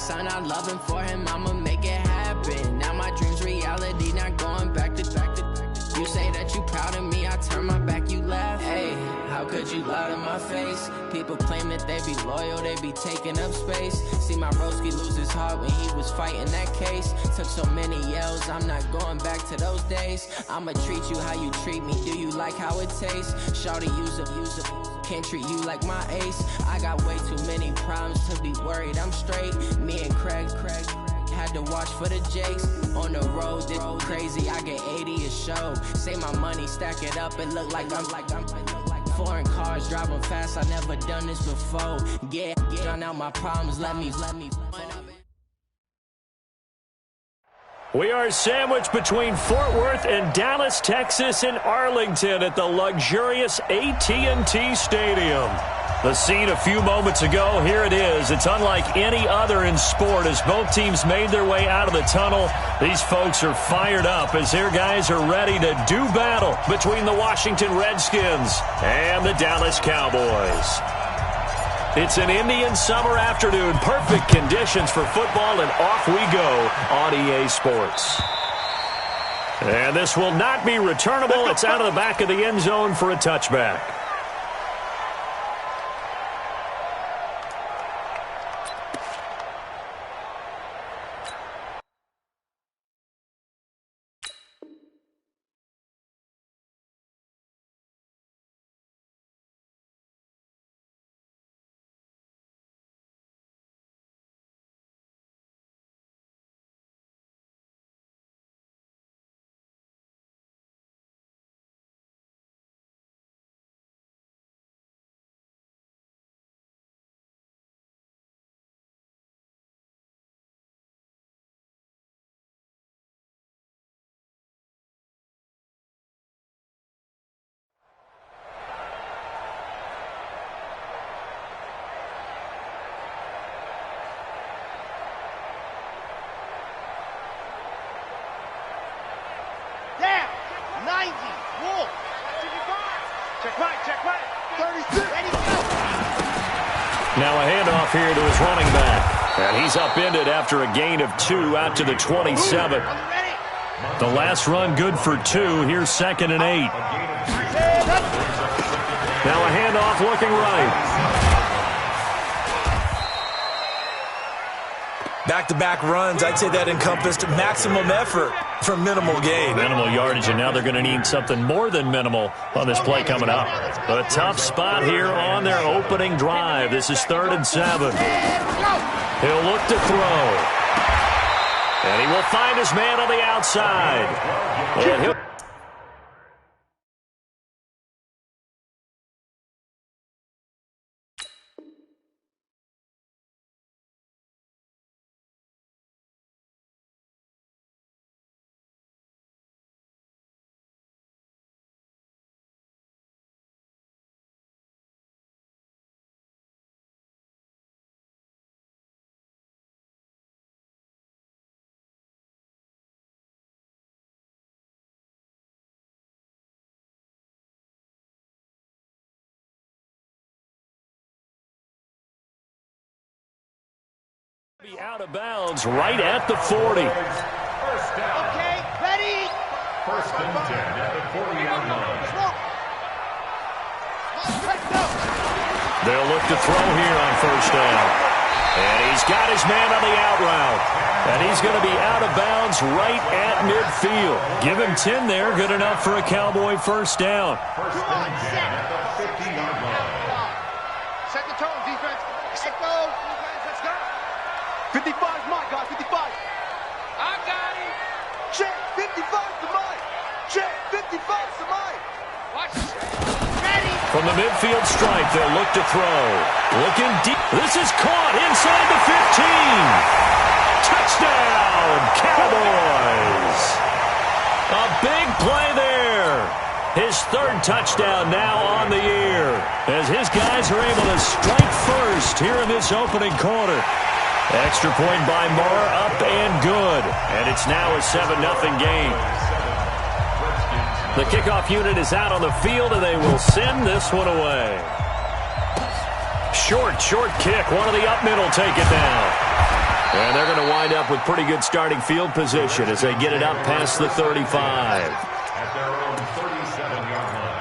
son, I love him. For him, I'ma make it happen. Now my dream's reality, not going back to. You say that you proud of me, I turn my back, you laugh. Hey, how could you lie to my face? People claim that they be loyal, they be taking up space. See my broski lose his heart when he was fighting that case. Took so many yells, I'm not going back to those days. I'ma treat you how you treat me, do you like how it tastes? Shawty, use up, can't treat you like my ace. I got way too many problems to be worried, I'm straight. Me and Craig had to watch for the Jakes. On the road, this crazy, I get 80 a show. Say my money, stack it up, and look like I'm foreign cars, driving fast, I never done this before. Yeah, drown out my problems, let me. We are sandwiched between Fort Worth and Dallas, Texas, and Arlington at the luxurious AT&T Stadium. The scene a few moments ago, here it is. It's unlike any other in sport as both teams made their way out of the tunnel. These folks are fired up as their guys are ready to do battle between the Washington Redskins and the Dallas Cowboys. It's an Indian summer afternoon, perfect conditions for football, and off we go on EA Sports. And this will not be returnable. It's out of the back of the end zone for a touchback. Now a handoff here to his running back. And he's upended after a gain of 2 out to the 27. The last run good for 2. Here's 2nd and 8. Now a handoff looking right. Back-to-back runs, I'd say that encompassed maximum effort for minimal gain. Minimal yardage, and now they're going to need something more than minimal on this play coming up. A tough spot here on their opening drive. This is 3rd and 7. He'll look to throw. And he will find his man on the outside. And he'll be out of bounds right at the 40. Okay, ready? 1st and 10 at the 40-yard line. They'll look to throw here on 1st down. And he's got his man on the out route. And he's going to be out of bounds right at midfield. Give him 10 there, good enough for a Cowboy 1st down. 1st and 10 at the 50-yard line. Set the tone, defense. Let's go. Let's go. 55 is mine, guys. 55. I got him. Check. 55 to mine. Check. 55 to mine. Watch. Ready. From the midfield stripe, they'll look to throw. Looking deep. This is caught inside the 15. Touchdown, Cowboys. A big play there. His 3rd touchdown now on the year as his guys are able to strike first here in this opening quarter. Extra point by Moore, up and good. And it's now a 7-0 game. The kickoff unit is out on the field, and they will send this one away. Short kick. One of the up middle take it down. And they're going to wind up with pretty good starting field position as they get it up past the 35. At their own 37-yard line.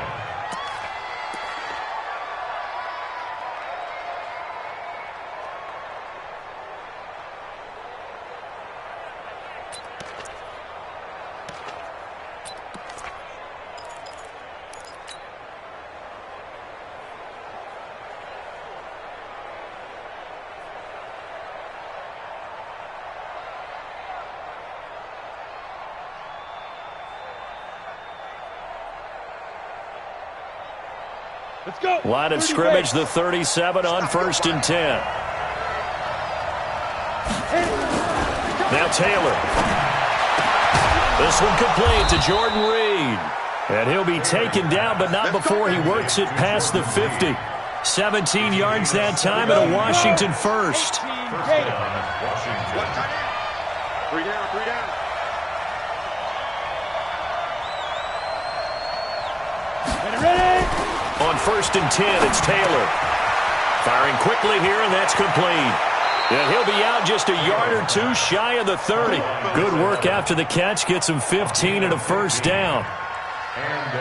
Let's go. Line of scrimmage, the 37 on 1st and 10. Now Taylor. This one complete to Jordan Reed. And he'll be taken down, but not before he works it past the 50. 17 yards that time and a Washington first. First down, Washington. 3 down, 3 down. Ready? On 1st and 10, it's Taylor. Firing quickly here, and that's complete. And he'll be out just a yard or two shy of the 30. Good work after the catch. Gets him 15 and a first down.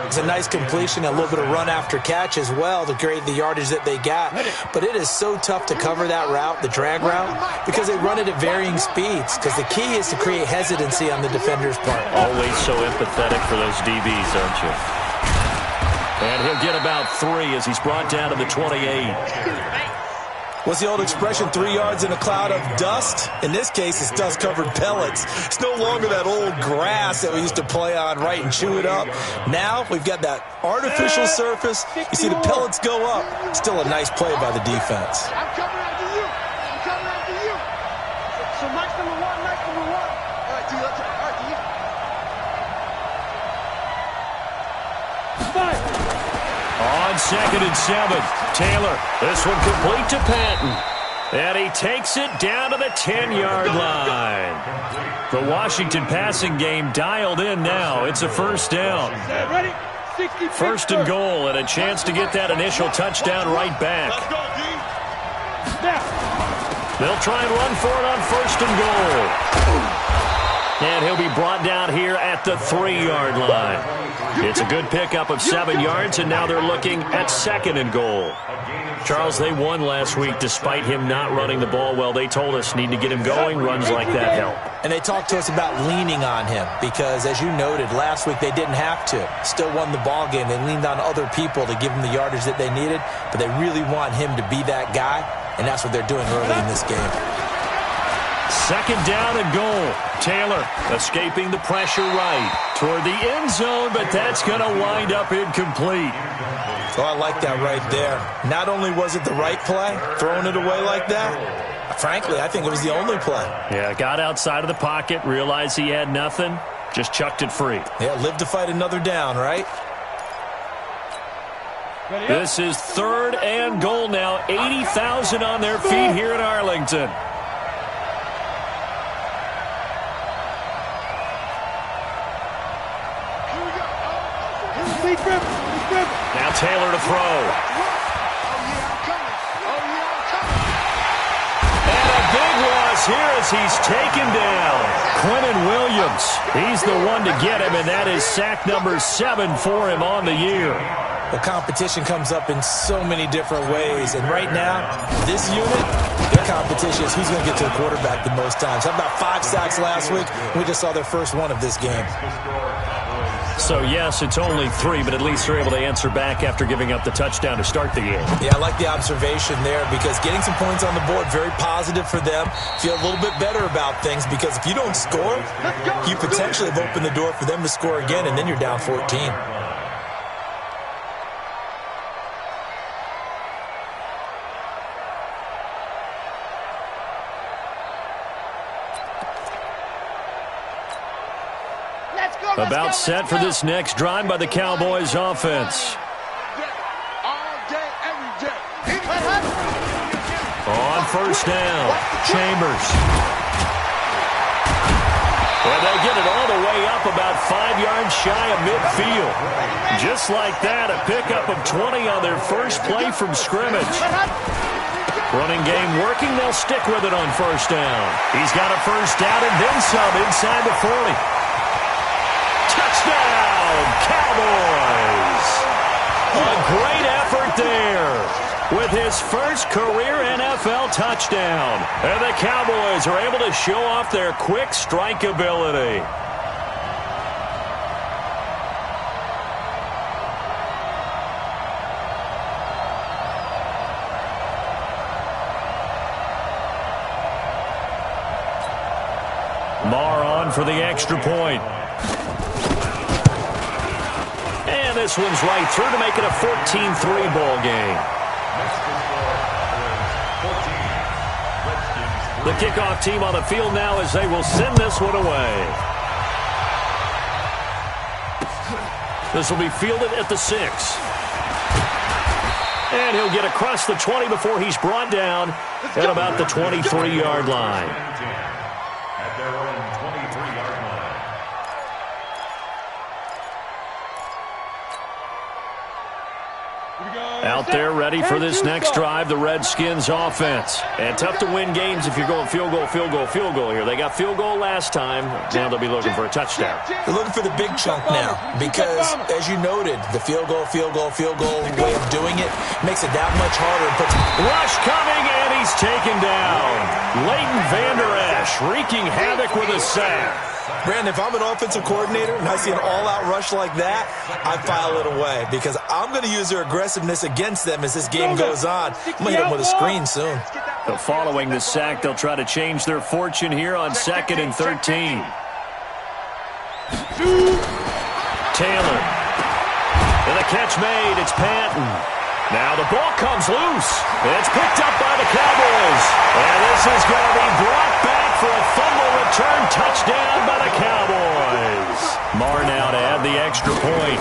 It's a nice completion, a little bit of run after catch as well to create the yardage that they got. But it is so tough to cover that route, the drag route, because they run it at varying speeds. Because the key is to create hesitancy on the defender's part. Always so empathetic for those DBs, aren't you? And he'll get about 3 as he's brought down to the 28. What's the old expression, 3 yards in a cloud of dust? In this case, it's dust-covered pellets. It's no longer that old grass that we used to play on, right, and chew it up. Now we've got that artificial surface. You see the pellets go up. Still a nice play by the defense. I'm coming after you. I'm coming after you. So Mike's number 1, Mike's number 1. All right, D, let's all right, D. On 2nd and 7, Taylor. This one complete to Patton. And he takes it down to the 10-yard line. The Washington passing game dialed in now. It's a first down. Ready? 1st and goal, and a chance to get that initial touchdown right back. Let's go, D. Now. They'll try and run for it on 1st and goal. And he'll be brought down here at the 3-yard line. It's a good pickup of 7 yards, and now they're looking at 2nd and goal. Charles, they won last week despite him not running the ball well. They told us need to get him going. Runs like that help. And they talked to us about leaning on him because, as you noted, last week they didn't have to. Still won the ball game. They leaned on other people to give them the yardage that they needed, but they really want him to be that guy, and that's what they're doing early in this game. 2nd down and goal. Taylor escaping the pressure right toward the end zone, but that's going to wind up incomplete. Oh, I like that right there. Not only was it the right play, throwing it away like that, frankly, I think it was the only play. Yeah, got outside of the pocket, realized he had nothing, just chucked it free. Yeah, live to fight another down, right? This is 3rd and goal now. 80,000 on their feet here in Arlington. Now Taylor to throw. And a big loss here as he's taken down. Quentin Williams, he's the one to get him, and that is sack number 7 for him on the year. The competition comes up in so many different ways, and right now, this unit, their competition is who's going to get to the quarterback the most times. How about 5 sacks last week? We just saw their first one of this game. So, yes, it's only 3, but at least they're able to answer back after giving up the touchdown to start the game. Yeah, I like the observation there because getting some points on the board, very positive for them. Feel a little bit better about things because if you don't score, you potentially have opened the door for them to score again, and then you're down 14. About set for this next drive by the Cowboys offense. All day, every day. On 1st down, Chambers. And they get it all the way up about 5 yards shy of midfield. Just like that, a pickup of 20 on their first play from scrimmage. Running game working. They'll stick with it on first down. He's got a first down and then some inside the 40. Touchdown, Cowboys. A great effort there with his first career NFL touchdown. And the Cowboys are able to show off their quick strike ability. Marr on for the extra point. And this one's right through to make it a 14-3 ball game. The kickoff team on the field now as they will send this one away. This will be fielded at the 6. And he'll get across the 20 before he's brought down at about the 23-yard line. At their own 23-yard line. Out there ready for this next drive, the Redskins offense. And tough to win games if you're going field goal, field goal, field goal here. They got field goal last time. Now they'll be looking for a touchdown. They're looking for the big chunk now because, as you noted, the field goal way of doing it makes it that much harder. Rush coming, and he's taken down. Leighton Vander Esch wreaking havoc with a sack. Brandon, if I'm an offensive coordinator and I see an all-out rush like that, I file it away because I'm going to use their aggressiveness against them as this game goes on. I'm going to hit them with a screen soon. So following the sack, they'll try to change their fortune here on 2nd and 13. Taylor. And the catch made. It's Patton. Now the ball comes loose. It's picked up by the Cowboys. And this is going to be brought back for a fumble return touchdown by the Cowboys. Marr now to add the extra point.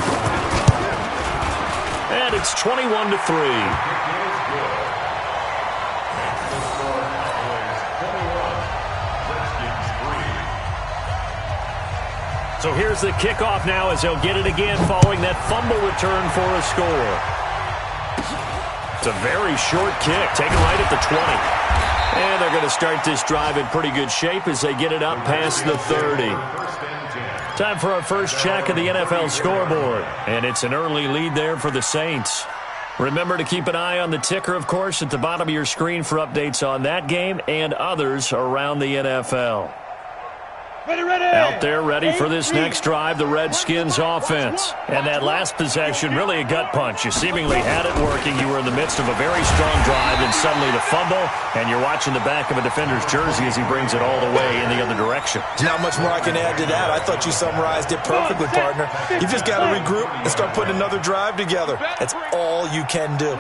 And it's 21-3. So here's the kickoff now as they'll get it again following that fumble return for a score. It's a very short kick, taken right at the 20. And they're going to start this drive in pretty good shape as they get it up past the 30. Time for our first check of the NFL scoreboard. And it's an early lead there for the Saints. Remember to keep an eye on the ticker, of course, at the bottom of your screen for updates on that game and others around the NFL. Out there ready for this next drive, the Redskins offense. And that last possession, really a gut punch. You seemingly had it working. You were in the midst of a very strong drive, then suddenly the fumble, and you're watching the back of a defender's jersey as he brings it all the way in the other direction. Not much more I can add to that. I thought you summarized it perfectly, partner. You've just got to regroup and start putting another drive together. That's all you can do.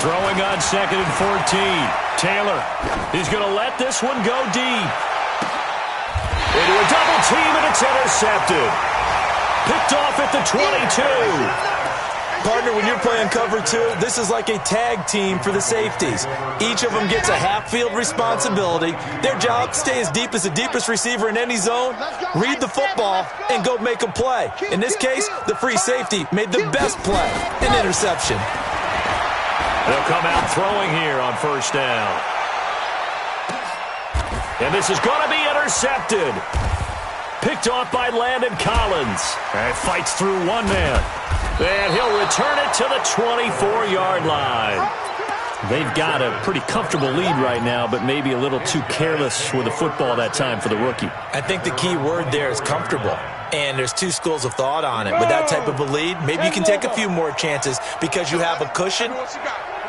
Throwing on 2nd and 14. Taylor, he's going to let this one go deep. Into a double team, and it's intercepted. Picked off at the 22. Partner, when you're playing cover 2, this is like a tag team for the safeties. Each of them gets a half-field responsibility. Their job, stay as deep as the deepest receiver in any zone, read the football, and go make a play. In this case, the free safety made the best play, an interception. They'll come out throwing here on first down. And this is going to be intercepted. Picked off by Landon Collins. And fights through one man. And he'll return it to the 24-yard line. They've got a pretty comfortable lead right now, but maybe a little too careless with the football that time for the rookie. I think the key word there is comfortable. And there's two schools of thought on it. With that type of a lead, maybe you can take a few more chances because you have a cushion.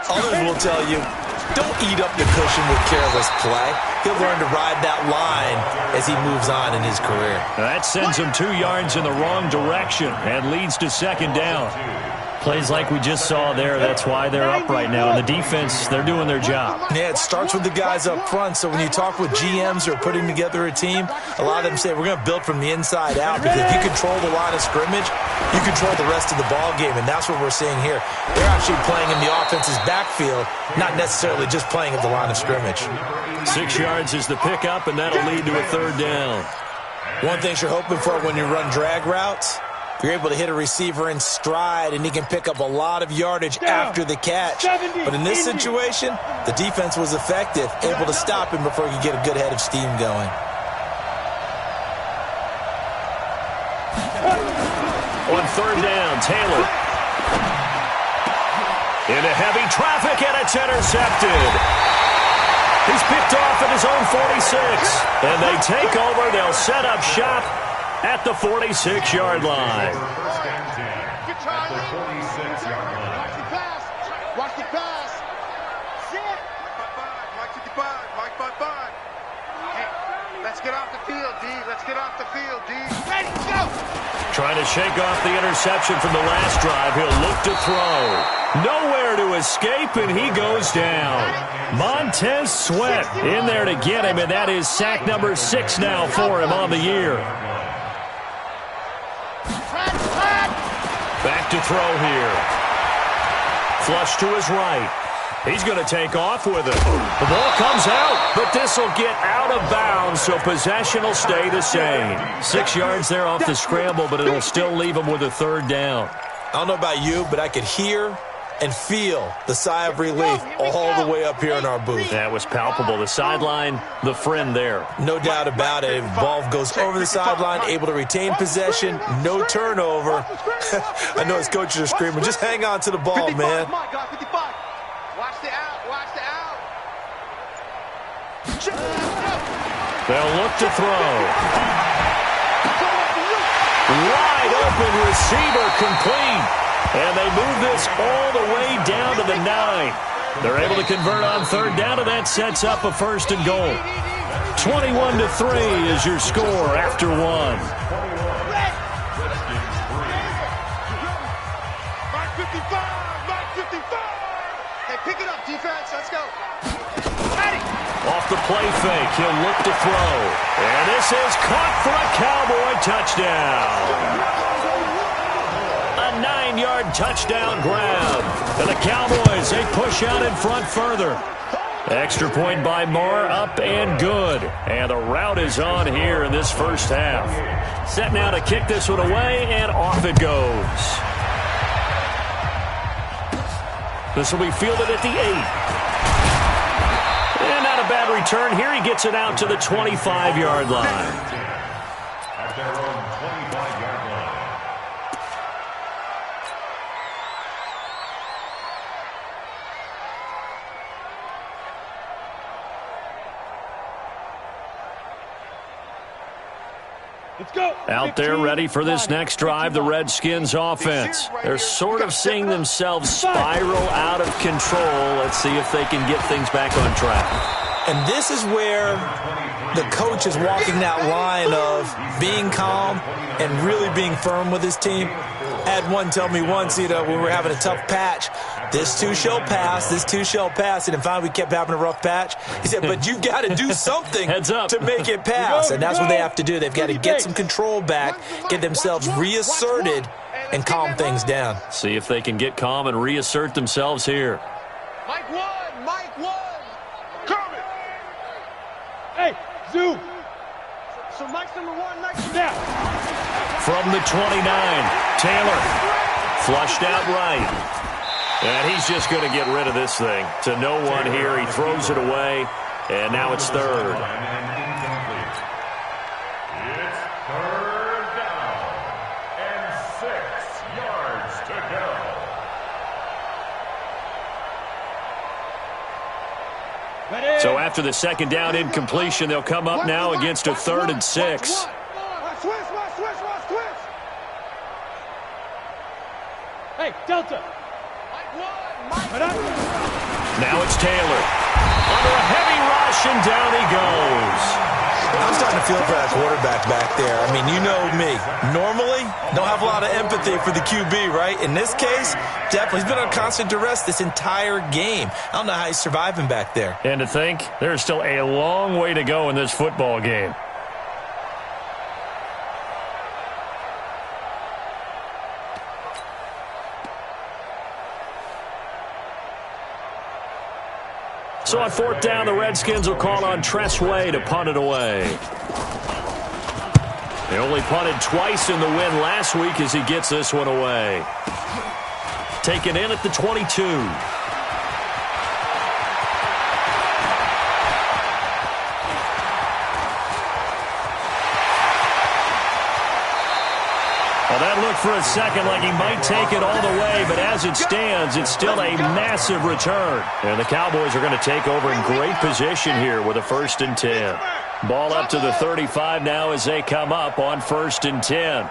Others will tell you, don't eat up the cushion with careless play. He'll learn to ride that line as he moves on in his career. That sends him 2 yards in the wrong direction and leads to second down. Plays like we just saw there, that's why they're up right now. And the defense, they're doing their job. Yeah, it starts with the guys up front. So when you talk with GMs who are putting together a team, a lot of them say, we're going to build from the inside out. Because if you control the line of scrimmage, you control the rest of the ball game. And that's what we're seeing here. They're actually playing in the offense's backfield, not necessarily just playing at the line of scrimmage. 6 yards is the pickup, and that'll lead to a third down. One thing you're hoping for when you run drag routes, You're able to hit a receiver in stride, and he can pick up a lot of yardage after the catch. But in this situation, the defense was effective, able to stop him before he could get a good head of steam going. On third down, Taylor. Into heavy traffic, and it's intercepted. He's picked off at his own 46. And they take over. They'll set up shop at the 46-yard line. At the 46-yard line. Watch the pass. Watch the pass. Sit. Mike 55. Mike 55. Hey, let's get off the field, D. Let's get off the field, D. Ready, go. Trying to shake off the interception from the last drive. He'll look to throw. Nowhere to escape, and he goes down. Montez Sweat in there to get him, and that is sack number 6 now for him on the year. Back to throw here. Flush to his right. He's going to take off with it. The ball comes out, but this will get out of bounds, so possession will stay the same. 6 yards there off the scramble, but it'll still leave him with a third down. I don't know about you, but I could hear and feel the sigh of relief all the way up here in our booth. That was palpable. The sideline, the friend there. No doubt about it. If ball goes over the sideline, able to retain possession, no turnover. I know his coaches are screaming, just hang on to the ball, man. Watch the out. Watch the out. They'll look to throw. Wide open receiver complete. And they move this all the way down to the 9. They're able to convert on third down, and that sets up a first and goal. 21-3 is your score after 1. Mike 55. Mike 55. Hey, pick it up, defense. Let's go. Ready. Off the play fake, he'll look to throw. And this is caught for a Cowboy touchdown. A 9-yard touchdown grab. And the Cowboys, they push out in front further. Extra point by Moore, up and good. And the route is on here in this first half. Set now to kick this one away, and off it goes. This will be fielded at the 8. And not a bad return here. He gets it out to the 25-yard line. At their own 25-yard line. Let's go. Out there ready for this next drive, the Redskins offense. They're sort of seeing themselves spiral out of control. Let's see if they can get things back on track. And this is where the coach is walking that line of being calm and really being firm with his team. I had one tell me once, when we were having a tough patch, this too shall pass, this too shall pass. And finally we kept having a rough patch. He said, but you've got to do something to make it pass. And that's what they have to do. They've got to get some control back, get themselves reasserted, and calm things down. See if they can get calm and reassert themselves here. Mike 1. Mike 1. Coming. Hey, zoom. So Mike's number 1, Mike's now. From the 29, Taylor flushed out right. And he's just going to get rid of this thing. To no one here. He throws it away, and now it's third. It's third down and 6 yards to go. So after the second down incompletion, they'll come up now against a 3rd and 6. Hey, Delta. Now it's Taylor. Under a heavy rush, and down he goes. I'm starting to feel for that quarterback back there. I mean, you know me. Normally, don't have a lot of empathy for the QB, right? In this case, definitely. He's been on constant duress this entire game. I don't know how he's surviving back there. And to think, there's still a long way to go in this football game. So on 4th down, the Redskins will call on Tress Way to punt it away. He only punted twice in the win last week as he gets this one away. Taken in at the 22. Well, that looked for a second like he might take it all the way, but as it stands, it's still a massive return. And the Cowboys are going to take over in great position here with a 1st and 10. Ball up to the 35 now as they come up on 1st and 10.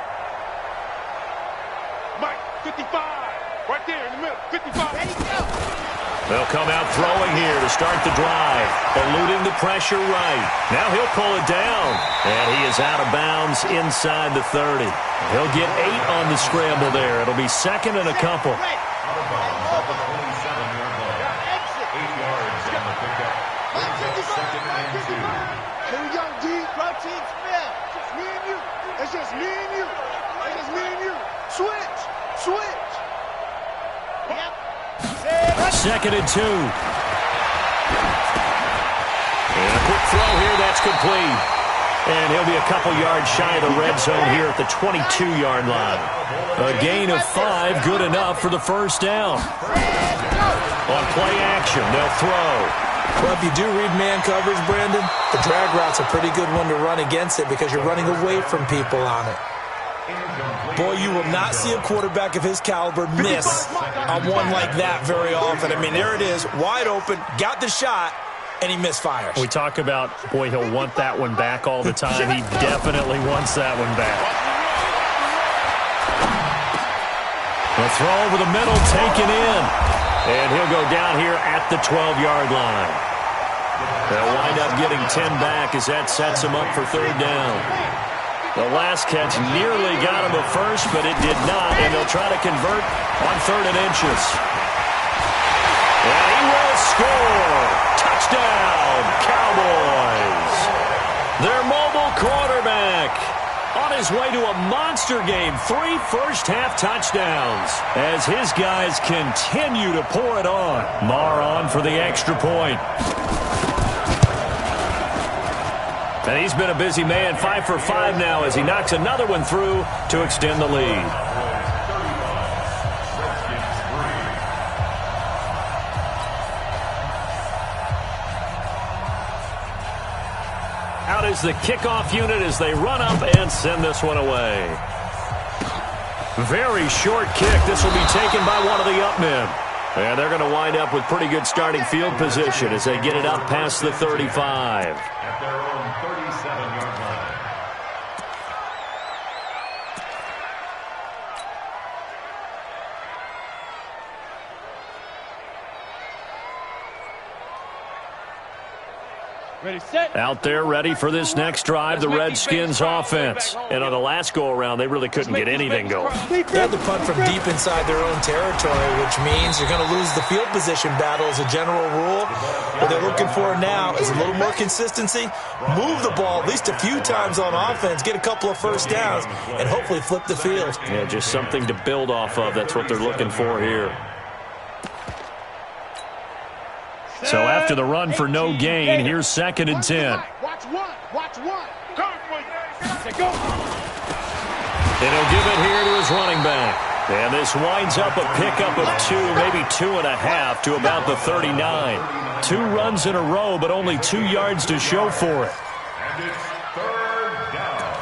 Mike, 55. Right there in the middle. 55. There you go. They'll come out throwing here to start the drive, eluding the pressure right. Now he'll pull it down, and he is out of bounds inside the 30. He'll get 8 on the scramble there. It'll be 2nd and a couple. Out of bounds at the 27-yard line. 8 yards on the pickup. Brings up 2nd and 2. Here we go, D. Pro team spell. Just me and you. It's just me and you. It's just me and you. Switch. Switch. Yep. 2nd and 2. And a quick throw here. That's complete. And he'll be a couple yards shy of the red zone here at the 22-yard line. A gain of 5, good enough for the 1st down. On play action, they'll throw. Well, if you do read man coverage, Brandon, the drag route's a pretty good one to run against it because you're running away from people on it. Boy, you will not see a quarterback of his caliber miss on one like that very often. I mean, there it is, wide open, got the shot, and he misfires. We talk about, boy, he'll want that one back all the time. He definitely wants that one back. The throw over the middle, taken in. And he'll go down here at the 12-yard line. They'll wind up getting 10 back as that sets him up for 3rd down. The last catch nearly got him a first, but it did not, and they'll try to convert on 3rd and inches. And he will score! Touchdown, Cowboys! Their mobile quarterback on his way to a monster game. 3 first-half touchdowns as his guys continue to pour it on. Marr on for the extra point. And he's been a busy man, 5 for 5 now as he knocks another one through to extend the lead. Out is the kickoff unit as they run up and send this one away. Very short kick. This will be taken by one of the up men. And they're going to wind up with pretty good starting field position as they get it up past the 35. At their own 37-yard line. Ready, set. Out there ready for this next drive, the Redskins offense. And on the last go-around, they really couldn't get anything going. They had to punt from deep inside their own territory, which means you're going to lose the field position battle as a general rule. What they're looking for now is a little more consistency, move the ball at least a few times on offense, get a couple of first downs, and hopefully flip the field. Yeah, just something to build off of. That's what they're looking for here. So after the run for no gain, here's 2nd and 10. Watch one. Watch one. Go. And he'll give it here to his running back. And this winds up a pickup of 2, maybe 2.5 to about the 39. 2 runs in a row, but only 2 yards to show for it. And it's 3rd down.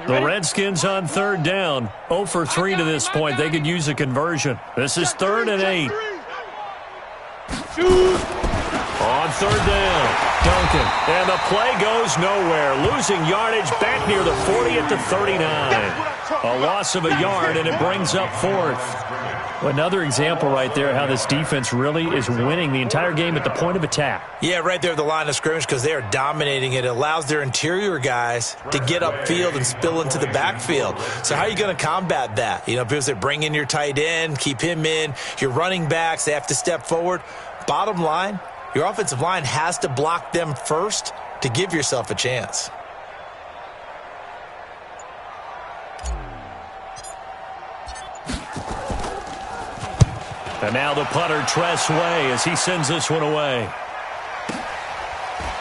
The Redskins on 3rd down. 0 for 3 to this point. They could use a conversion. This is 3rd and 8. On 3rd down, Duncan. And the play goes nowhere. Losing yardage back near the 40 at the 39. A loss of a yard, and it brings up 4th. Another example right there how this defense really is winning the entire game at the point of attack. Yeah, right there at the line of scrimmage because they are dominating it. It allows their interior guys to get upfield and spill into the backfield. So how are you going to combat that? You know, because they bring in your tight end, keep him in. Your running backs, they have to step forward. Bottom line, your offensive line has to block them first to give yourself a chance. And now the punter, Tress Way, as he sends this one away.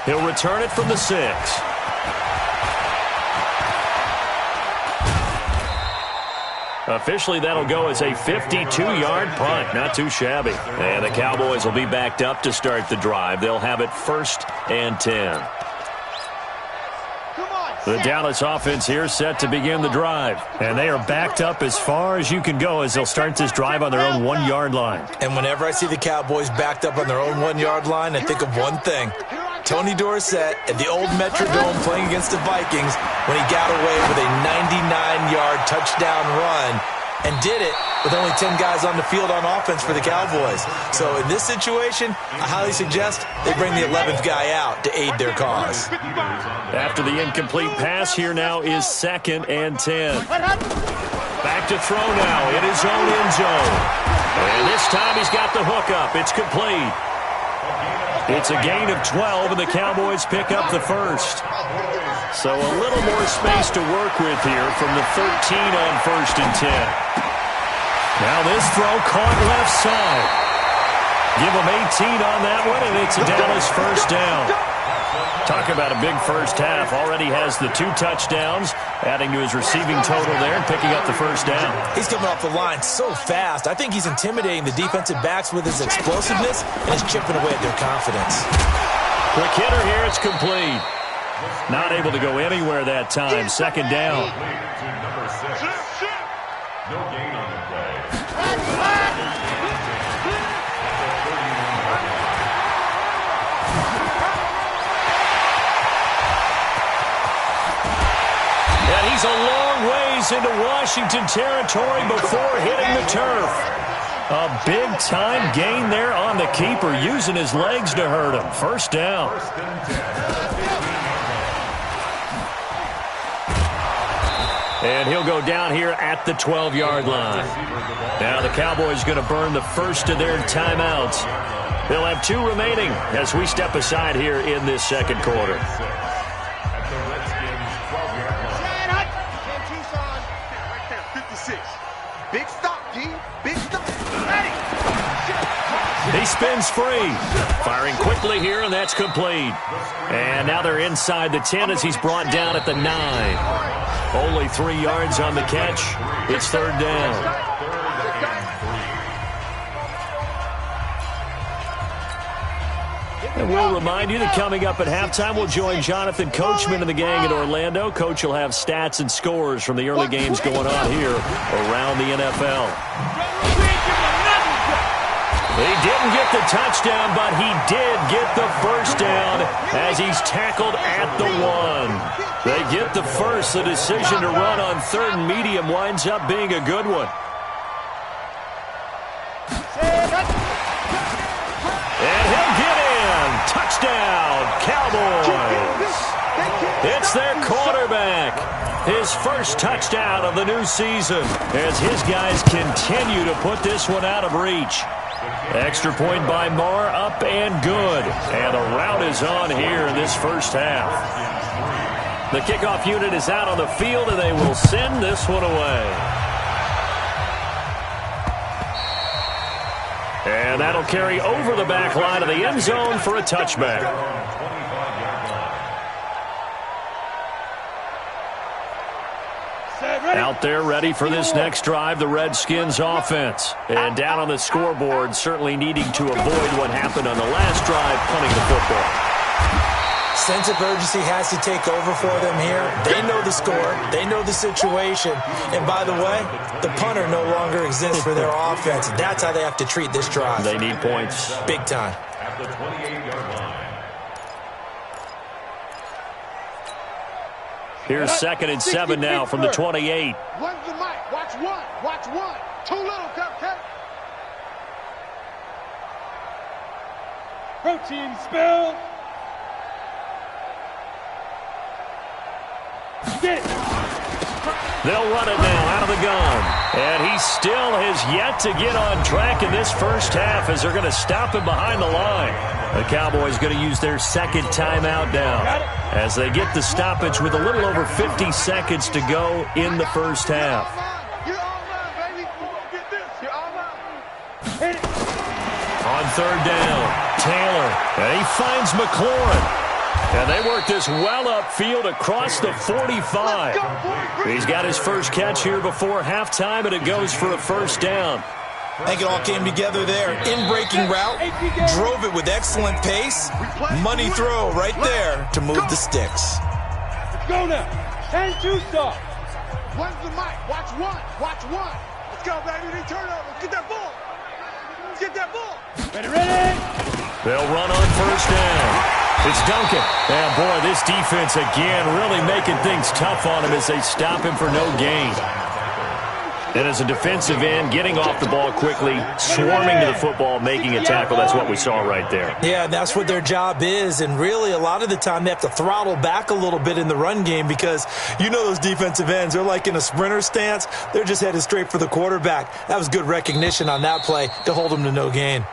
He'll return it from the 6. Officially, that'll go as a 52-yard punt. Not too shabby. And the Cowboys will be backed up to start the drive. They'll have it 1st and 10. The Dallas offense here set to begin the drive. And they are backed up as far as you can go as they'll start this drive on their own 1-yard line. And whenever I see the Cowboys backed up on their own 1-yard line, I think of one thing. Tony Dorsett at the old Metrodome playing against the Vikings when he got away with a 99-yard touchdown run and did it with only 10 guys on the field on offense for the Cowboys. So in this situation, I highly suggest they bring the 11th guy out to aid their cause. After the incomplete pass, here now is 2nd and 10. Back to throw now in his own end zone. And this time he's got the hook up. It's complete. It's a gain of 12, and the Cowboys pick up the 1st. So a little more space to work with here from the 13 on 1st and 10. Now this throw caught left side. Give him 18 on that one, and it's a Dallas 1st down. Talk about a big first half. Already has the 2 touchdowns, adding to his receiving total there and picking up the 1st down. He's coming off the line so fast. I think he's intimidating the defensive backs with his explosiveness and is chipping away at their confidence. Quick hitter here. It's complete. Not able to go anywhere that time. 2nd down. No gain on the play. And he's a long ways into Washington territory before hitting the turf. A big-time gain there on the keeper, using his legs to hurt him. 1st down. And he'll go down here at the 12-yard line. Now the Cowboys going to burn the 1st of their timeouts. They'll have 2 remaining as we step aside here in this 2nd quarter. Big stop, G. Big stop. He spins free. Firing quickly here, and that's complete. And now they're inside the 10 as he's brought down at the 9. Only 3 yards on the catch. It's 3rd down. And we'll remind you that coming up at halftime, we'll join Jonathan Coachman and the gang in Orlando. Coach will have stats and scores from the early games going on here around the NFL. He didn't get the touchdown, but he did get the 1st down as he's tackled at the 1. They get the 1st. The decision to run on 3rd and medium winds up being a good one. And he'll get in. Touchdown, Cowboys. It's their quarterback. His 1st touchdown of the new season as his guys continue to put this one out of reach. Extra point by Marr, up and good. And the rout is on here in this 1st half. The kickoff unit is out on the field, and they will send this one away. And that'll carry over the back line of the end zone for a touchback. Out there ready for this next drive, the Redskins offense. And down on the scoreboard, certainly needing to avoid what happened on the last drive, punting the football. Sense of urgency has to take over for them here. They know the score. They know the situation. And by the way, the punter no longer exists for their offense. That's how they have to treat this drive. They need points. Big time. At the 28-yard line. Here's 2nd and 7 now from the 28. One's the mic. Watch one. Watch one. Too little, Cupcake. Protein spill. They'll run it now out of the gun. And he still has yet to get on track in this 1st half as they're going to stop him behind the line. The Cowboys going to use their 2nd timeout down as they get the stoppage with a little over 50 seconds to go in the 1st half. You're all mine, baby. Get this. You're all mine. Hit it. third down. Taylor, and he finds McLaurin. And they work this well upfield across the 45. He's got his first catch here before halftime, and it goes for a first down. I think it all came together there. In-breaking route, drove it with excellent pace. Money throw right there to move the sticks. Let's go now. 10-2 stop. One's the mic. Watch one. Watch one. Let's go, baby. They turn over. Let's get that ball. Let's get that ball. Ready. They'll run on first down. It's Duncan. And, boy, this defense again really making things tough on him as they stop him for no gain. And as a defensive end, getting off the ball quickly, swarming to the football, making a tackle, that's what we saw right there. Yeah, that's what their job is. And really, a lot of the time, they have to throttle back a little bit in the run game because you know those defensive ends, they're like in a sprinter stance. They're just headed straight for the quarterback. That was good recognition on that play to hold them to no gain.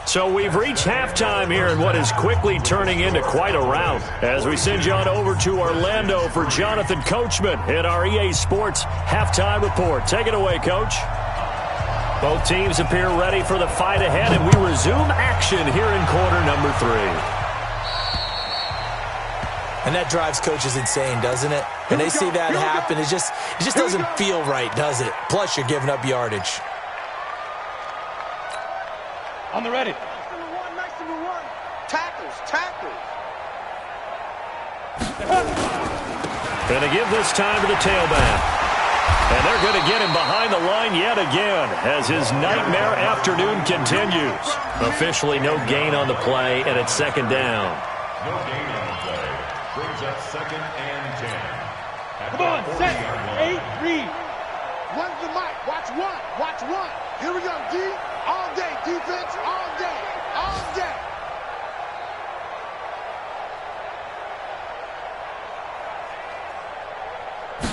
So we've reached halftime here in what is quickly turning into quite a rout as we send you on over to Orlando for Jonathan Coachman in our EA Sports Halftime Report. Take it away, Coach. Both teams appear ready for the fight ahead, and we resume action here in quarter number 3. And that drives coaches insane, doesn't it? When they see that happen, it just doesn't feel right, does it? Plus, you're giving up yardage. On the ready. Nice number one. Tackles. Going to give this time to the tailback. And they're going to get him behind the line yet again as his nightmare afternoon continues. Officially no gain on the play, and it's second down. No gain on the play. Brings up 2nd and 10. Come on, set. 8, read. One's the mic. Watch one. Watch one. Here we go, D. All day, defense. All day. All day.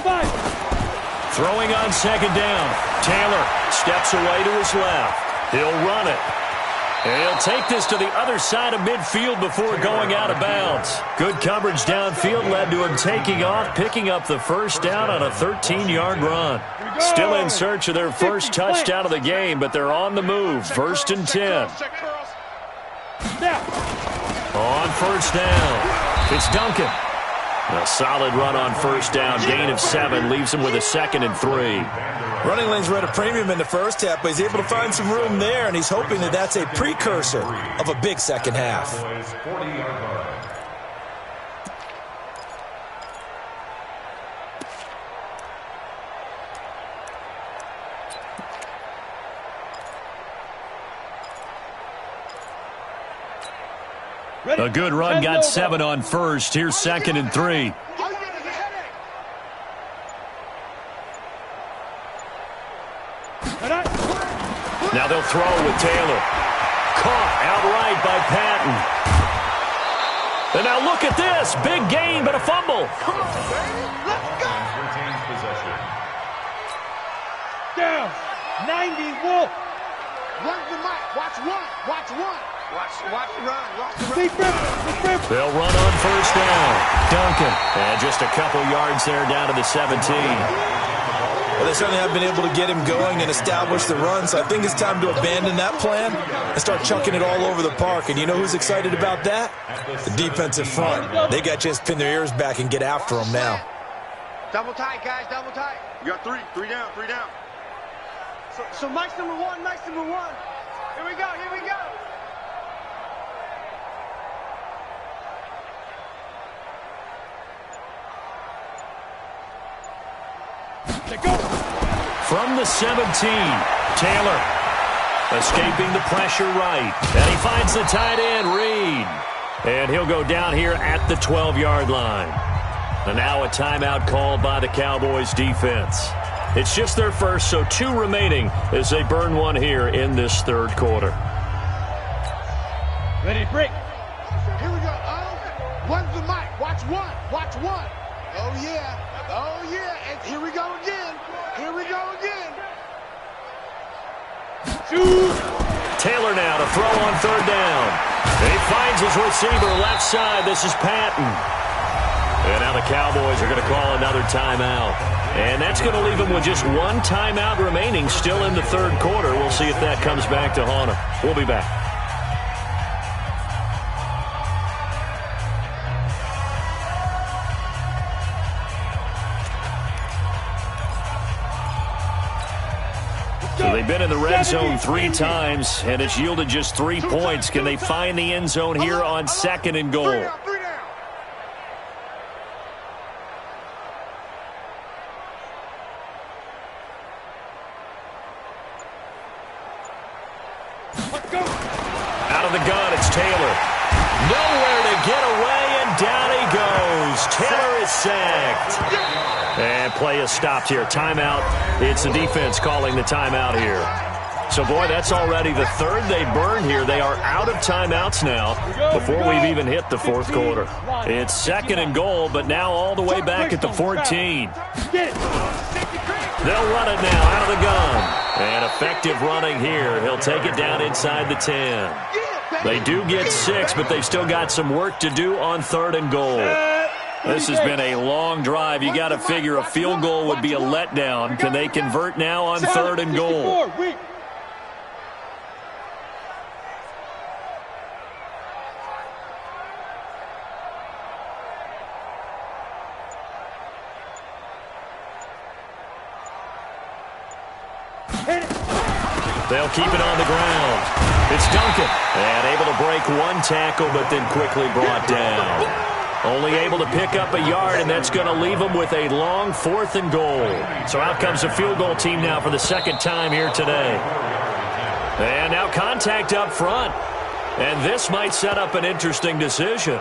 Five. Throwing on second down. Taylor steps away to his left. He'll run it. And he'll take this to the other side of midfield before going out of bounds. Good coverage downfield led to him taking off, picking up the first down on a 13-yard run. Still in search of their first touchdown of the game, but they're on the move. 1st and 10. On first down, it's Duncan. A solid run on first down. Gain of 7 leaves him with a 2nd and 3. Running lanes were at a premium in the first half, but he's able to find some room there, and he's hoping that that's a precursor of a big second half. 40-yard line. A good run, got 7 on first. Here's 2nd and 3. Now they'll throw with Taylor. Caught outright by Patton. And now look at this. Big gain, but a fumble. Come on, baby. Let's go. Retains possession. Down. 90 Wolf. One's the mic. Watch one. Watch one. Watch the run. Watch the run. They'll run on first down. Duncan. And just a couple yards there down to the 17. Well, they certainly have been able to get him going and establish the run, so I think it's time to abandon that plan and start chucking it all over the park. And you know who's excited about that? The defensive front. They got just pin their ears back and get after him now. Double tight, guys. Double tight. You got 3. 3 down. 3 down. So Mike's number 1. Mike's number 1. Here we go. Here we go. Go. From the 17, Taylor escaping the pressure right. And he finds the tight end, Reed. And he'll go down here at the 12-yard line. And now a timeout called by the Cowboys defense. It's just their first, so 2 remaining as they burn one here in this third quarter. Ready to break. Here we go. One's the mic. Watch one. Watch one. Oh, yeah. Oh, yeah. And here we go again. Here we go again. Taylor now to throw on third down. He finds his receiver left side. This is Patton. And now the Cowboys are going to call another timeout. And that's going to leave them with just 1 timeout remaining still in the third quarter. We'll see if that comes back to haunt them. We'll be back. They've been in the red zone 3 times, and it's yielded just 3 points. Can they find the end zone here on 2nd and goal? Out of the gun, it's Taylor. Nowhere to get away, and down he goes. Taylor is sacked. And play is stopped here. Timeout. It's the defense calling the timeout here. So, boy, that's already the 3rd they burned here. They are out of timeouts now before we've even hit the 4th quarter. It's 2nd and goal, but now all the way back at the 14. They'll run it now out of the gun. And effective running here. He'll take it down inside the 10. They do get 6, but they've still got some work to do on 3rd and goal. This has been a long drive. You got to figure a field goal would be a letdown. Can they convert now on 3rd and goal? They'll keep it on the ground. It's Duncan. And able to break 1 tackle, but then quickly brought down. Only able to pick up a yard, and that's going to leave them with a long 4th and goal. So out comes the field goal team now for the 2nd time here today. And now contact up front. And this might set up an interesting decision.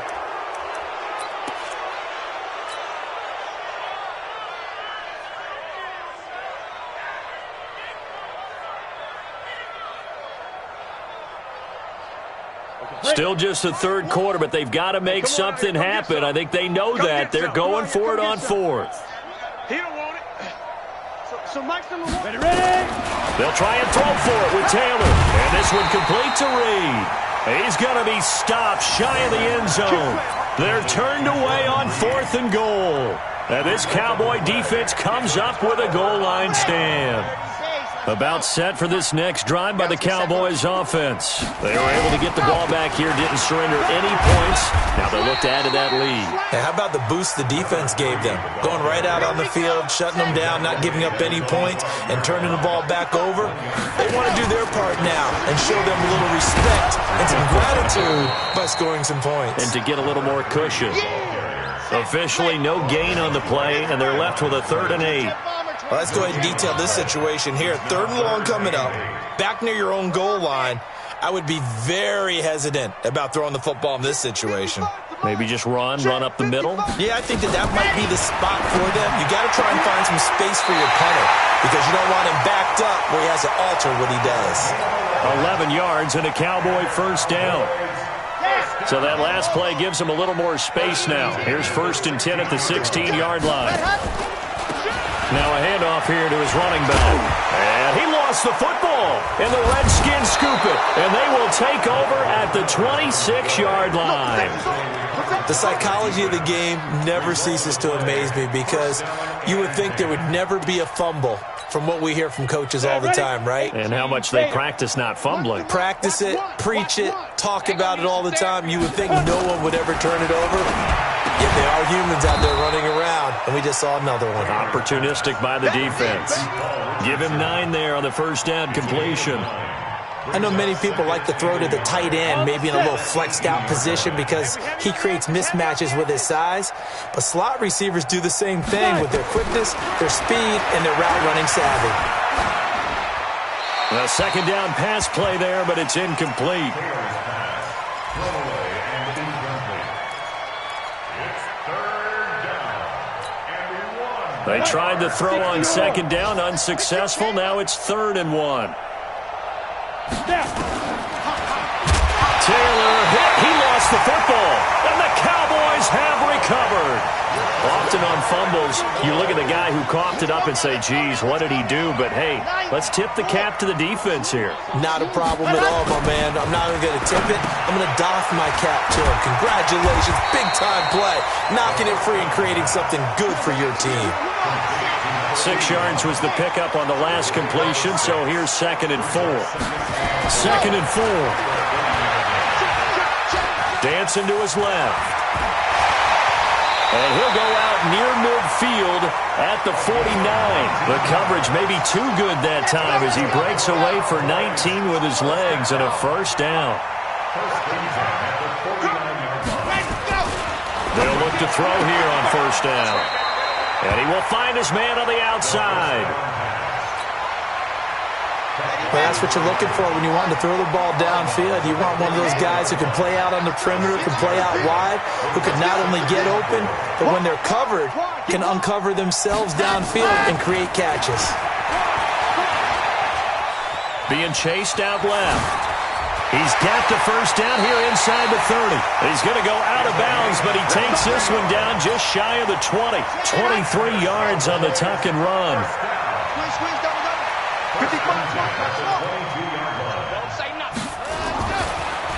Still just the 3rd quarter, but they've got to make something happen. I think they know that. They're going for it on 4th. He don't want it. So Mike's number 1. Ready. They'll try and throw for it with Taylor. And this one complete to Reed. He's going to be stopped shy of the end zone. They're turned away on 4th and goal. And this Cowboy defense comes up with a goal line stand. About set for this next drive by the Cowboys offense. They were able to get the ball back here, didn't surrender any points. Now they look to add to that lead. And how about the boost the defense gave them? Going right out on the field, shutting them down, not giving up any points, and turning the ball back over. They want to do their part now and show them a little respect and some gratitude by scoring some points. And to get a little more cushion. Officially no gain on the play, and they're left with a 3rd and 8. Well, let's go ahead and detail this situation here. 3rd and long coming up, back near your own goal line. I would be very hesitant about throwing the football in this situation. Maybe just run up the middle? Yeah, I think that might be the spot for them. You got to try and find some space for your punter because you don't want him backed up where he has to alter what he does. 11 yards and a Cowboy 1st down. So that last play gives him a little more space now. Here's 1st and 10 at the 16-yard line. Now a handoff here to his running back. And he lost the football. And the Redskins scoop it. And they will take over at the 26-yard line. The psychology of the game never ceases to amaze me because you would think there would never be a fumble from what we hear from coaches all the time, right? And how much they practice not fumbling. Practice it, preach it, talk about it all the time. You would think no one would ever turn it over. Yet they are humans out there running around, and we just saw another one. Opportunistic by the defense. Give him 9 there on the 1st down completion. I know many people like to throw to the tight end, maybe in a little flexed out position because he creates mismatches with his size. But slot receivers do the same thing with their quickness, their speed, and their route running savvy. A 2nd down pass play there, but it's incomplete. They tried to throw on 2nd down, unsuccessful. Now it's 3rd and 1. Taylor hit. He lost the football. And the Cowboys have recovered. Often on fumbles, you look at the guy who coughed it up and say, geez, what did he do? But, hey, let's tip the cap to the defense here. Not a problem at all, my man. I'm not even going to tip it. I'm going to doff my cap to him. Congratulations. Big-time play. Knocking it free and creating something good for your team. 6 yards was the pickup on the last completion, so here's 2nd and 4. 2nd and 4. Dancing to his left. And he'll go out near midfield at the 49. The coverage may be too good that time as he breaks away for 19 with his legs and a first down. They'll look to throw here on first down. And he will find his man on the outside. Well, that's what you're looking for when you want to throw the ball downfield. You want one of those guys who can play out on the perimeter, can play out wide, who can not only get open, but when they're covered, can uncover themselves downfield and create catches. Being chased out left. He's got the first down here inside the 30. He's going to go out of bounds, but he takes this one down just shy of the 20. 23 yards on the tuck and run.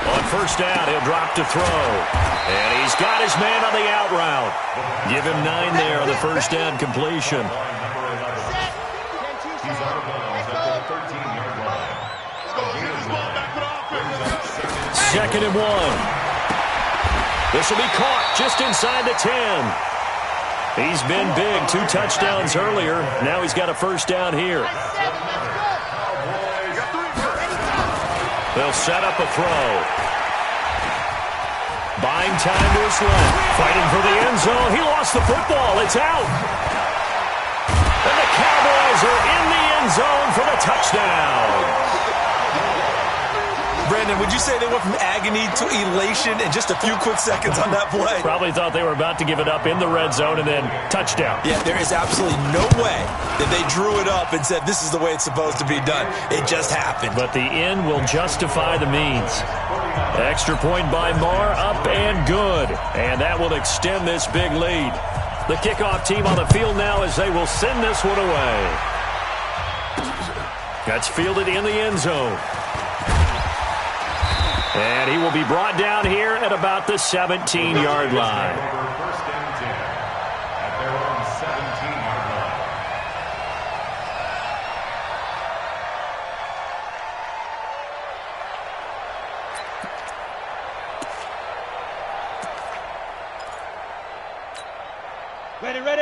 On first down, he'll drop to throw. And he's got his man on the out route. Give him 9 there on the first down completion. He's out of bounds at the 13-yard line. Second and 1. This will be caught just inside the 10. He's been big. 2 touchdowns earlier. Now he's got a first down here. They'll set up a throw. Buying time to his left. Fighting for the end zone. He lost the football. It's out. And the Cowboys are in the end zone for the touchdown. Brandon, would you say they went from agony to elation in just a few quick seconds on that play? Probably thought they were about to give it up in the red zone and then touchdown. Yeah, there is absolutely no way that they drew it up and said this is the way it's supposed to be done. It just happened. But the end will justify the means. Extra point by Marr, up and good. And that will extend this big lead. The kickoff team on the field now as they will send this one away. That's fielded in the end zone. And he will be brought down here at about the 17-yard line. First down 10 at their own 17-yard line.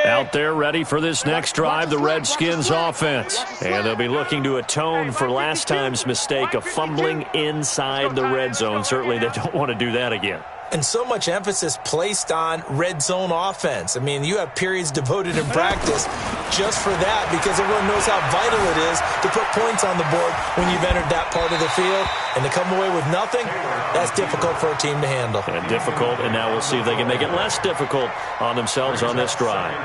Out there ready for this next drive, the Redskins offense. And they'll be looking to atone for last time's mistake of fumbling inside the red zone. Certainly they don't want to do that again. And so much emphasis placed on red zone offense. I mean, you have periods devoted in practice just for that because everyone knows how vital it is to put points on the board when you've entered that part of the field. And to come away with nothing, that's difficult for a team to handle. And difficult, and now we'll see if they can make it less difficult on themselves on this drive.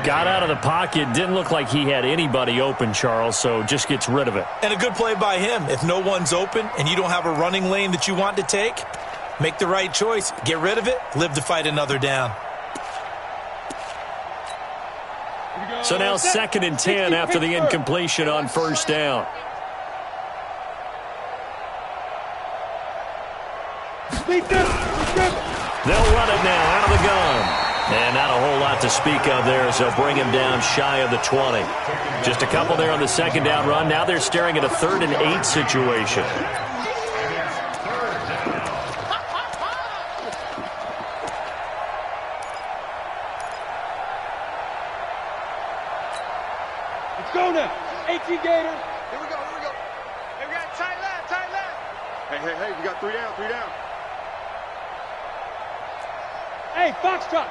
Got out of the pocket, didn't look like he had anybody open, Charles, so just gets rid of it. And a good play by him. If no one's open and you don't have a running lane that you want to take, make the right choice. Get rid of it. Live to fight another down. So now 2nd and 10 after the incompletion on first down. They'll run it now out of the gun. And not a whole lot to speak of there as they'll bring him down shy of the 20. Just a couple there on the second down run. Now they're staring at a 3rd and 8 situation. Go now. 18 Gator. Here we go, here we go. Hey, we got tight left, tight left. Hey, we got 3 down, 3 down. Hey, Foxtrot.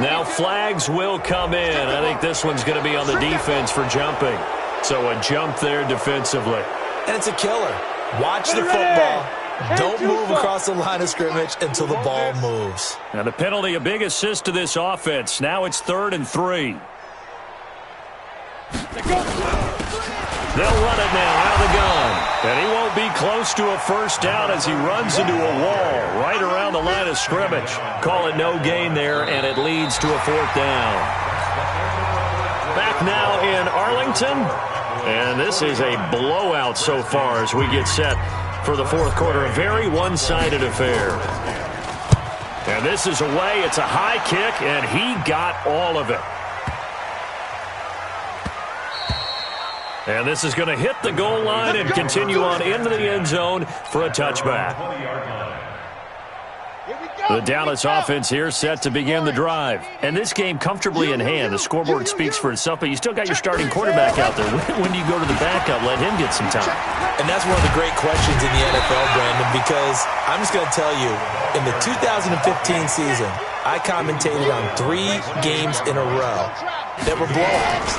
Now flags will come in. I think this one's going to be on the defense for jumping. So a jump there defensively. And it's a killer. Watch the football. Don't move across the line of scrimmage until the ball moves. Now the penalty, a big assist to this offense. Now it's 3rd and 3. They'll run it now out of the gun. And he won't be close to a first down as he runs into a wall right around the line of scrimmage. Call it no gain there, and it leads to a 4th down. Back now in Arlington. And this is a blowout so far as we get set for the 4th quarter. A very one-sided affair. And this is away. It's a high kick, and he got all of it. And this is going to hit the goal line and continue on into the end zone for a touchback. Here we go. The Dallas offense here set to begin the drive. And this game comfortably in hand. The scoreboard speaks for itself, but you still got your starting quarterback out there. When do you go to the backup? Let him get some time. And that's one of the great questions in the NFL, Brandon, because I'm just going to tell you, in the 2015 season, I commentated on 3 games in a row that were blowouts.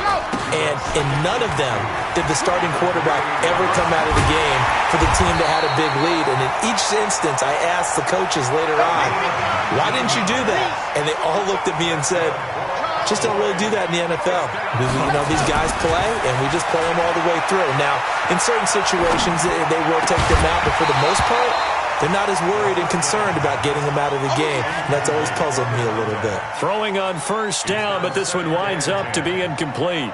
And in none of them did the starting quarterback ever come out of the game for the team that had a big lead. And in each instance, I asked the coaches later on, why didn't you do that? And they all looked at me and said, just don't really do that in the NFL. You know, these guys play, and we just play them all the way through. Now, in certain situations, they will take them out, but for the most part, they're not as worried and concerned about getting them out of the game. And that's always puzzled me a little bit. Throwing on first down, but this one winds up to be incomplete.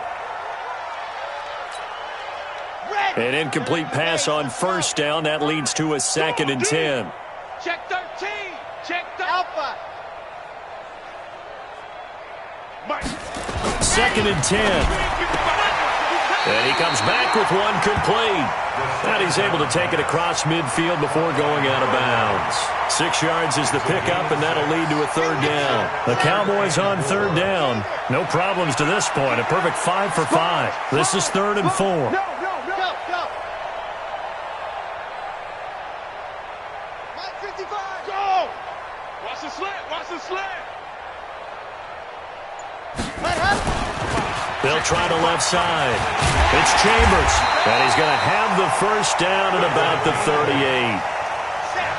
An incomplete pass on first down. That leads to a 2nd and 10. Check 13. Check the Alpha. 2nd and 10. And he comes back with one complete. And he's able to take it across midfield before going out of bounds. 6 yards is the pickup, and that'll lead to a 3rd down. The Cowboys on 3rd down. No problems to this point. A perfect 5 for 5. This is 3rd and 4. Go. Mike 55. Go. Watch the slant. They'll try the left side. It's Chambers. And he's going to have the first down at about the 38.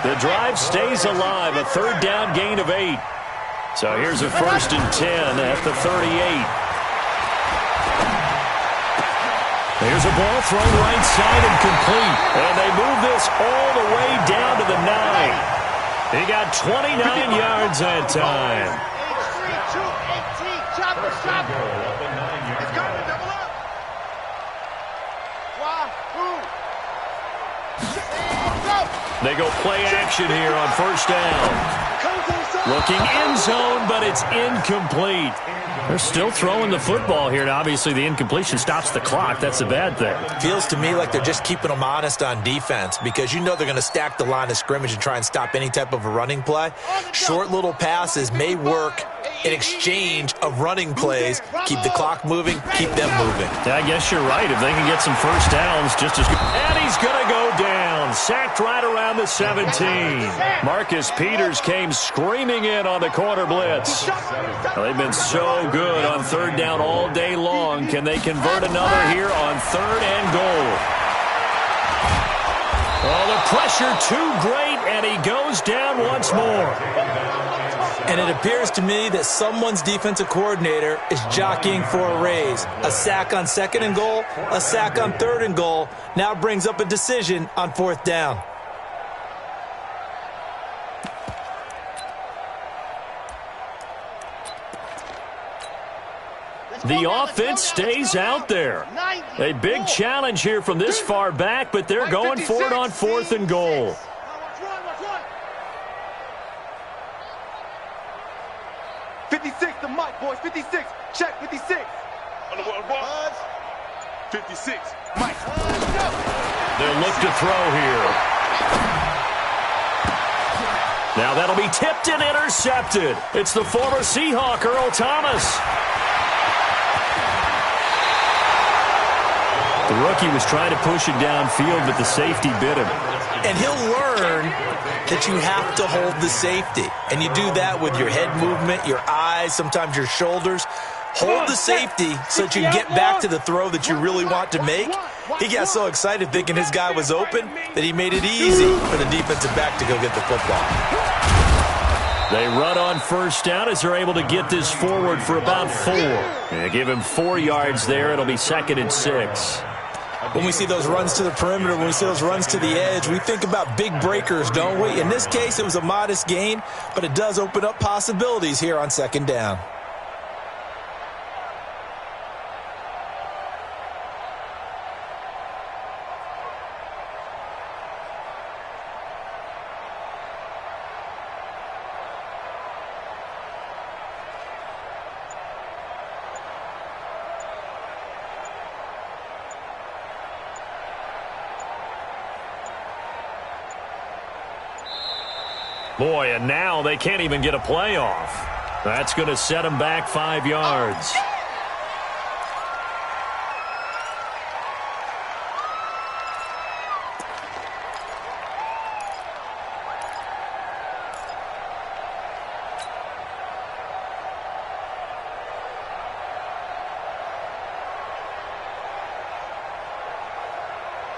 The drive stays alive. A 3rd down gain of 8. So here's a 1st and 10 at the 38. There's a ball thrown right side and complete. And they move this all the way down to the 9. He got 29 yards that time. Chopper. It's going to double up. They go play action here on first down. Looking end zone, but it's incomplete. They're still throwing the football here, and obviously the incompletion stops the clock. That's a bad thing. Feels to me like they're just keeping them honest on defense because you know they're going to stack the line of scrimmage and try and stop any type of a running play. Short little passes may work in exchange of running plays. Keep the clock moving, keep them moving. I guess you're right. If they can get some first downs, just as good. And he's going to go down. Sacked right around the 17. Marcus Peters came screaming in on the corner blitz. Well, they've been so good on 3rd down all day long. Can they convert another here on 3rd and goal? Oh, the pressure too great, and he goes down once more. And it appears to me that someone's defensive coordinator is jockeying for a raise. A sack on 2nd and goal, a sack on 3rd and goal, now brings up a decision on 4th down. The offense stays out there. A big challenge here from this far back, but they're going for it on 4th and goal. 56, the mic, boys. 56. Check 56. On the buzz. 56. Mike. They'll look to throw here. Now that'll be tipped and intercepted. It's the former Seahawk, Earl Thomas. The rookie was trying to push it downfield, but the safety bit him. And he'll learn that you have to hold the safety. And you do that with your head movement, your eyes, sometimes your shoulders. Hold the safety so that you can get back to the throw that you really want to make. He got so excited thinking his guy was open that he made it easy for the defensive back to go get the football. They run on first down as they're able to get this forward for about 4. They give him 4 yards there. It'll be 2nd and 6. When we see those runs to the perimeter, when we see those runs to the edge, we think about big breakers, don't we? In this case, it was a modest gain, but it does open up possibilities here on 2nd down. Boy, and now they can't even get a playoff. That's going to set them back 5 yards.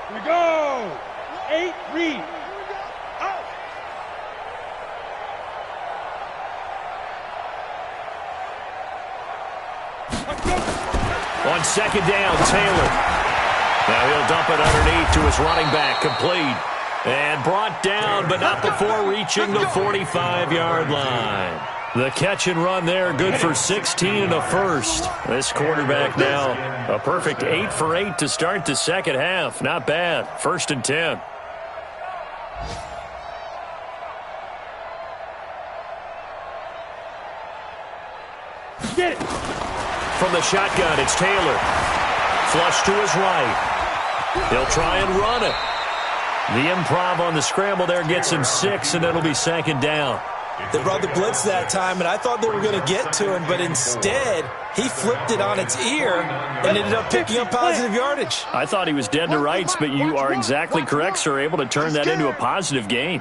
Here we go. 8, read. Out. On second down, Taylor. Now he'll dump it underneath to his running back, complete. And brought down, but not before reaching the 45-yard line. The catch and run there, good for 16 and a first. This quarterback now, a perfect 8 for 8 to start the second half. Not bad. 1st and 10. Get it. From the shotgun, it's Taylor. Flush to his right. He'll try and run it. The improv on the scramble there gets him 6, and it'll be 2nd down. They brought the blitz that time, and I thought they were going to get to him, but instead he flipped it on its ear and ended up picking up positive yardage. I thought he was dead to rights, but you are exactly correct, sir. Able to turn that into a positive gain.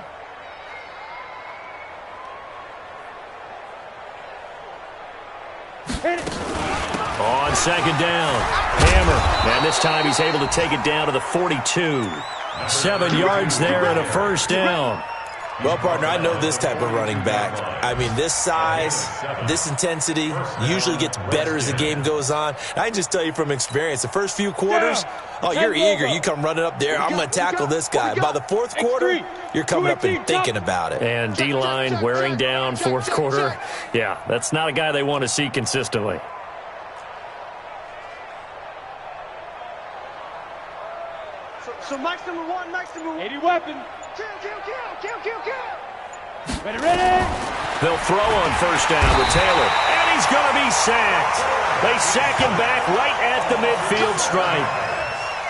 On 2nd down, Hammer, and this time he's able to take it down to the 42. 7 yards there and a 1st down. Well, partner, I know this type of running back. I mean, this size, this intensity usually gets better as the game goes on. I can just tell you from experience, the first few quarters, oh, you're eager. You come running up there, I'm going to tackle this guy. By the 4th quarter, you're coming up and thinking about it. And D-line wearing down 4th quarter. Yeah, that's not a guy they want to see consistently. So Mike's number 1, Mike's number 1. 80 weapon. Kill. Ready. They'll throw on 1st down with Taylor. And he's going to be sacked. They sack him back right at the midfield stripe.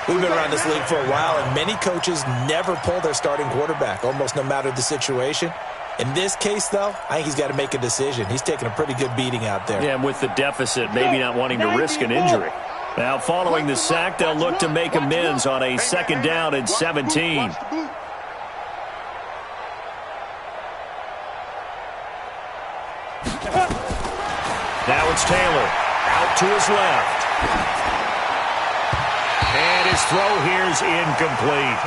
We've been around this league for a while, and many coaches never pull their starting quarterback, almost no matter the situation. In this case, though, I think he's got to make a decision. He's taking a pretty good beating out there. Yeah, and with the deficit, maybe not wanting to risk an injury. Now, following the sack, they'll look to make amends on a 2nd down and 17. Now it's Taylor. Out to his left. And his throw here is incomplete.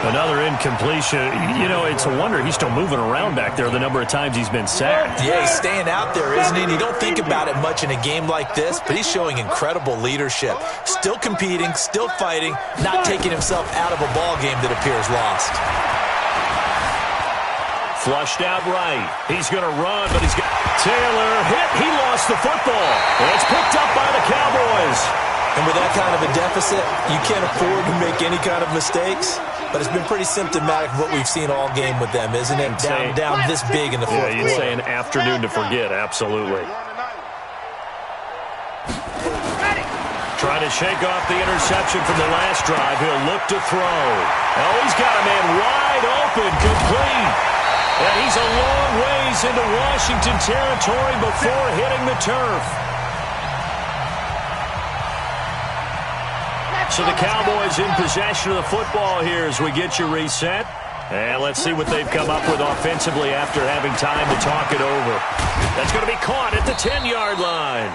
Another incompletion. You know, it's a wonder he's still moving around back there the number of times he's been sacked. Yeah, he's staying out there, isn't he? And you don't think about it much in a game like this, but he's showing incredible leadership. Still competing, still fighting, not taking himself out of a ball game that appears lost. Flushed out right. He's going to run, but he's got Taylor hit. He lost the football. And it's picked up by the Cowboys. And with that kind of a deficit, you can't afford to make any kind of mistakes. But it's been pretty symptomatic of what we've seen all game with them, isn't it? Down this big in the 4th quarter. Yeah, you'd say an afternoon to forget, absolutely. Trying to shake off the interception from the last drive. He'll look to throw. Oh, he's got a man wide open, complete. And he's a long ways into Washington territory before hitting the turf. So the Cowboys in possession of the football here as we get you reset. And let's see what they've come up with offensively after having time to talk it over. That's going to be caught at the 10-yard line.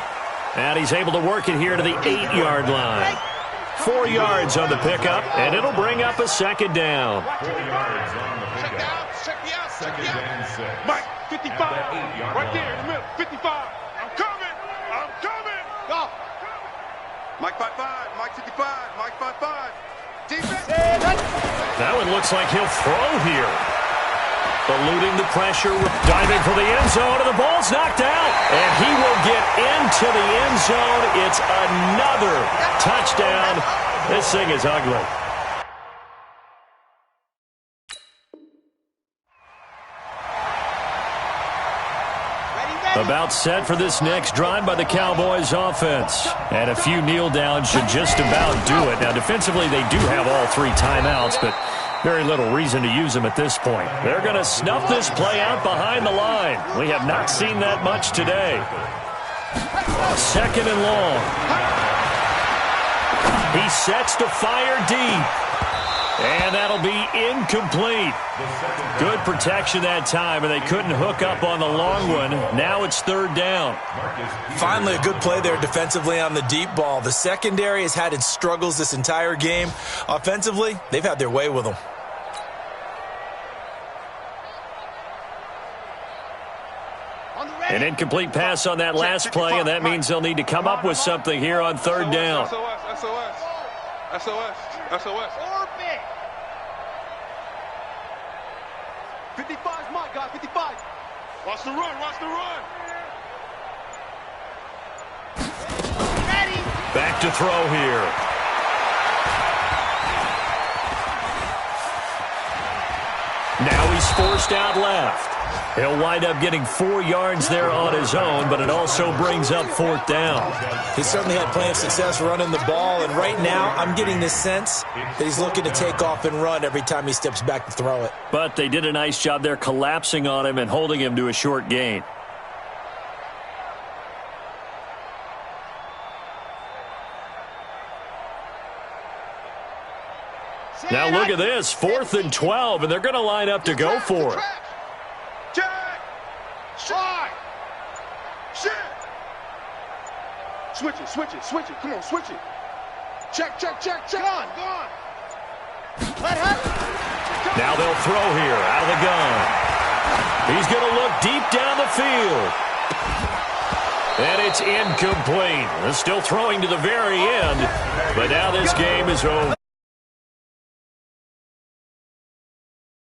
And he's able to work it here to the 8-yard line. 4 yards on the pickup, and it'll bring up a 2nd down. 4 yards on the pickup. Second and 6. Mike, 55. Right there in the middle. 55. I'm coming. Go. Mike 55. Mike 55. Mike 55. Defense. That one looks like he'll throw here. Eluding the pressure, diving for the end zone, and the ball's knocked out. And he will get into the end zone. It's another touchdown. This thing is ugly. About set for this next drive by the Cowboys offense. And a few kneel downs should just about do it. Now, defensively, they do have all 3 timeouts, but Very little reason to use him at this point. They're going to snuff this play out behind the line. We have not seen that much today. 2nd and long. He sets to fire deep. And that'll be incomplete. Good protection that time, and they couldn't hook up on the long one. Now it's 3rd down. Finally, a good play there defensively on the deep ball. The secondary has had its struggles this entire game. Offensively, they've had their way with them. An incomplete pass on that last play, and that means they'll need to come up with something here on 3rd down. SOS. 55's my guy, 55. Watch the run. Ready. Back to throw here. Now he's forced out left. He'll wind up getting 4 yards there on his own, but it also brings up 4th down. He certainly had plenty of success running the ball, and right now I'm getting this sense that he's looking to take off and run every time he steps back to throw it. But they did a nice job there collapsing on him and holding him to a short gain. Now look at this, 4th and 12, and they're going to line up to go for it. Switch it. Come on, switch it. Check. Go on. Now they'll throw here out of the gun. He's going to look deep down the field. And it's incomplete. They're still throwing to the very end, but now this game is over.